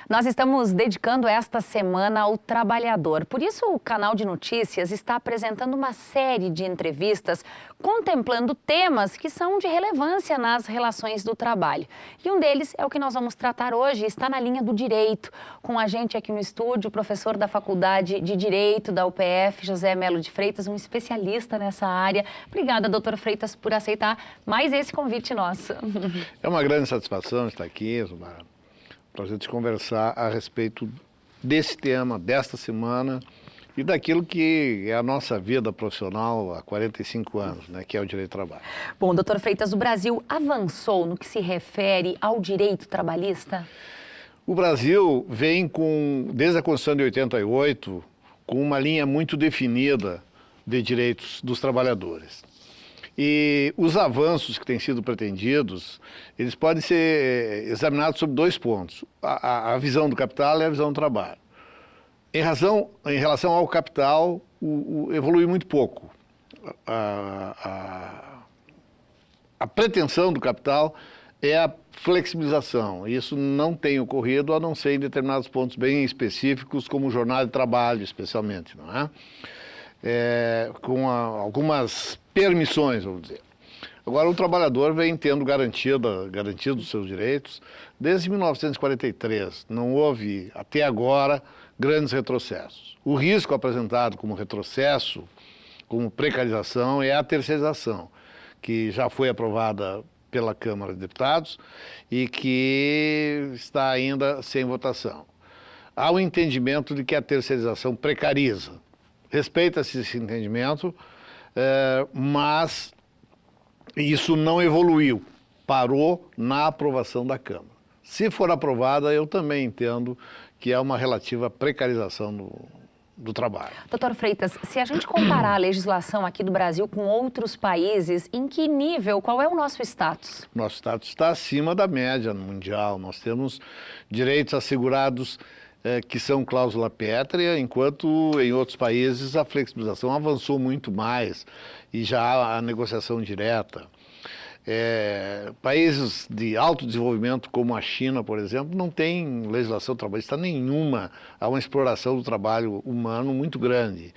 Nós estamos dedicando esta semana ao trabalhador. Por isso, o canal de notícias está apresentando uma série de entrevistas contemplando temas que são de relevância nas relações do trabalho. E um deles é o que nós vamos tratar hoje, está na linha do direito. Com a gente aqui no estúdio, o professor da Faculdade de Direito da UPF, José Melo de Freitas, um especialista nessa área. Obrigada, doutor Freitas, por aceitar mais esse convite nosso. É uma grande satisfação estar aqui, para a gente conversar a respeito desse tema, desta semana e daquilo que é a nossa vida profissional há 45 anos, né, que é o direito do trabalho. Bom, doutor Freitas, o Brasil avançou no que se refere ao direito trabalhista? O Brasil vem desde a Constituição de 88, com uma linha muito definida de direitos dos trabalhadores. E os avanços que têm sido pretendidos, eles podem ser examinados sob dois pontos. A visão do capital e a visão do trabalho. Em relação ao capital, evolui muito pouco. A pretensão do capital é a flexibilização. Isso não tem ocorrido, a não ser em determinados pontos bem específicos, como jornada de trabalho, especialmente, não é? Com algumas permissões, vamos dizer. Agora, o trabalhador vem tendo garantido os seus direitos desde 1943. Não houve, até agora, grandes retrocessos. O risco apresentado como retrocesso, como precarização, é a terceirização, que já foi aprovada pela Câmara de Deputados e que está ainda sem votação. Há o entendimento de que a terceirização precariza. Respeita-se esse entendimento, mas isso não evoluiu, parou na aprovação da Câmara. Se for aprovada, eu também entendo que é uma relativa precarização do trabalho. Doutor Freitas, se a gente comparar a legislação aqui do Brasil com outros países, em que nível, qual é o nosso status? Nosso status está acima da média mundial. Nós temos direitos assegurados que são cláusula pétrea, enquanto em outros países a flexibilização avançou muito mais e já há a negociação direta. Países de alto desenvolvimento como a China, por exemplo, não tem legislação trabalhista nenhuma, há uma exploração do trabalho humano muito grande.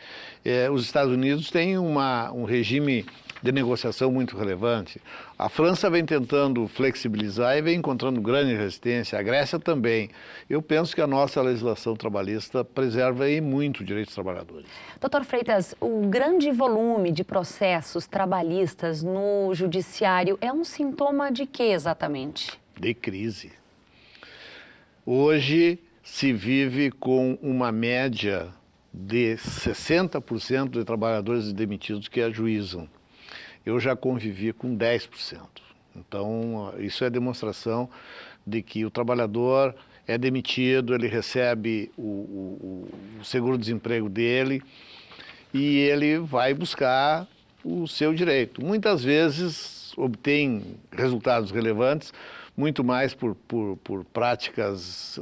Os Estados Unidos têm um regime de negociação muito relevante. A França vem tentando flexibilizar e vem encontrando grande resistência, a Grécia também. Eu penso que a nossa legislação trabalhista preserva aí muito o direito dos trabalhadores. Doutor Freitas, o grande volume de processos trabalhistas no judiciário é um sintoma de quê exatamente? De crise. Hoje se vive com uma média de 60% de trabalhadores demitidos que ajuizam. Eu já convivi com 10%. Então, isso é demonstração de que o trabalhador é demitido, ele recebe o seguro-desemprego dele e ele vai buscar o seu direito. Muitas vezes obtém resultados relevantes, muito mais por práticas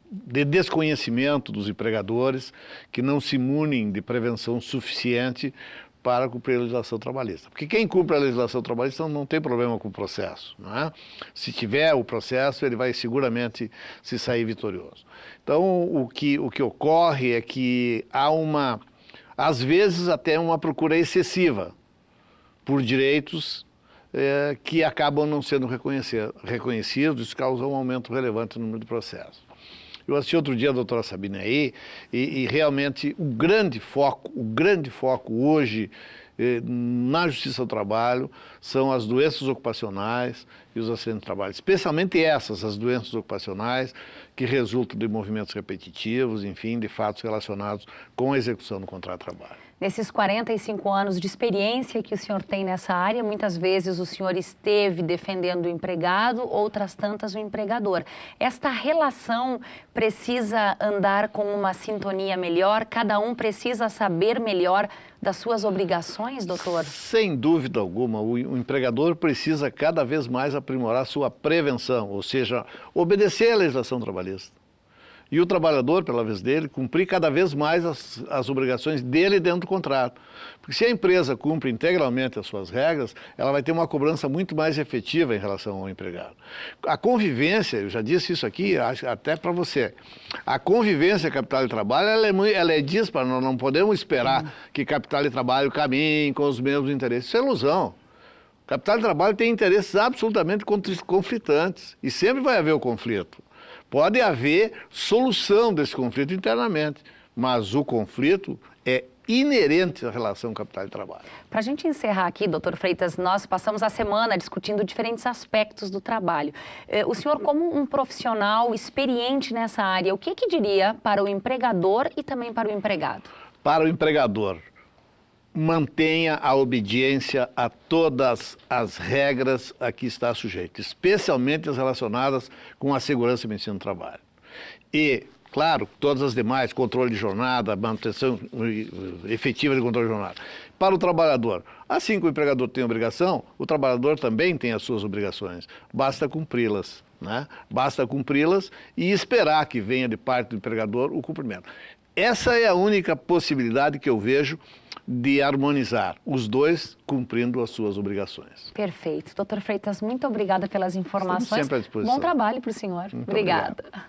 de desconhecimento dos empregadores, que não se munem de prevenção suficiente para cumprir a legislação trabalhista. Porque quem cumpre a legislação trabalhista não tem problema com o processo, não é? Se tiver o processo, ele vai seguramente se sair vitorioso. Então, o que ocorre é que há às vezes até uma procura excessiva por direitos que acabam não sendo reconhecidos, isso causa um aumento relevante no número de processos. Eu assisti outro dia a doutora Sabine aí e realmente o grande foco hoje na Justiça do Trabalho são as doenças ocupacionais e os acidentes de trabalho. Especialmente as doenças ocupacionais que resultam de movimentos repetitivos, enfim, de fatos relacionados com a execução do contrato de trabalho. Nesses 45 anos de experiência que o senhor tem nessa área, muitas vezes o senhor esteve defendendo o empregado, outras tantas o empregador. Esta relação precisa andar com uma sintonia melhor? Cada um precisa saber melhor das suas obrigações, doutor? Sem dúvida alguma, o empregador precisa cada vez mais aprimorar sua prevenção, ou seja, obedecer à legislação trabalhista. E o trabalhador, pela vez dele, cumprir cada vez mais as obrigações dele dentro do contrato. Porque se a empresa cumpre integralmente as suas regras, ela vai ter uma cobrança muito mais efetiva em relação ao empregado. A convivência, eu já disse isso aqui, até para você, a convivência capital e trabalho, ela é dispara, nós não podemos esperar que capital e trabalho caminhem com os mesmos interesses. Isso é ilusão. Capital e trabalho tem interesses absolutamente conflitantes e sempre vai haver o conflito. Pode haver solução desse conflito internamente, mas o conflito é inerente à relação capital e trabalho. Para a gente encerrar aqui, doutor Freitas, nós passamos a semana discutindo diferentes aspectos do trabalho. O senhor, como um profissional experiente nessa área, o que diria para o empregador e também para o empregado? Para o empregador, mantenha a obediência a todas as regras a que está sujeito, especialmente as relacionadas com a segurança e medicina do trabalho. E, claro, todas as demais, controle de jornada, manutenção efetiva de controle de jornada. Para o trabalhador, assim que o empregador tem obrigação, o trabalhador também tem as suas obrigações. Basta cumpri-las, né? Basta cumpri-las e esperar que venha de parte do empregador o cumprimento. Essa é a única possibilidade que eu vejo de harmonizar os dois cumprindo as suas obrigações. Perfeito. Doutor Freitas, muito obrigada pelas informações. Estamos sempre à disposição. Bom trabalho para o senhor. Muito Obrigada. Obrigado.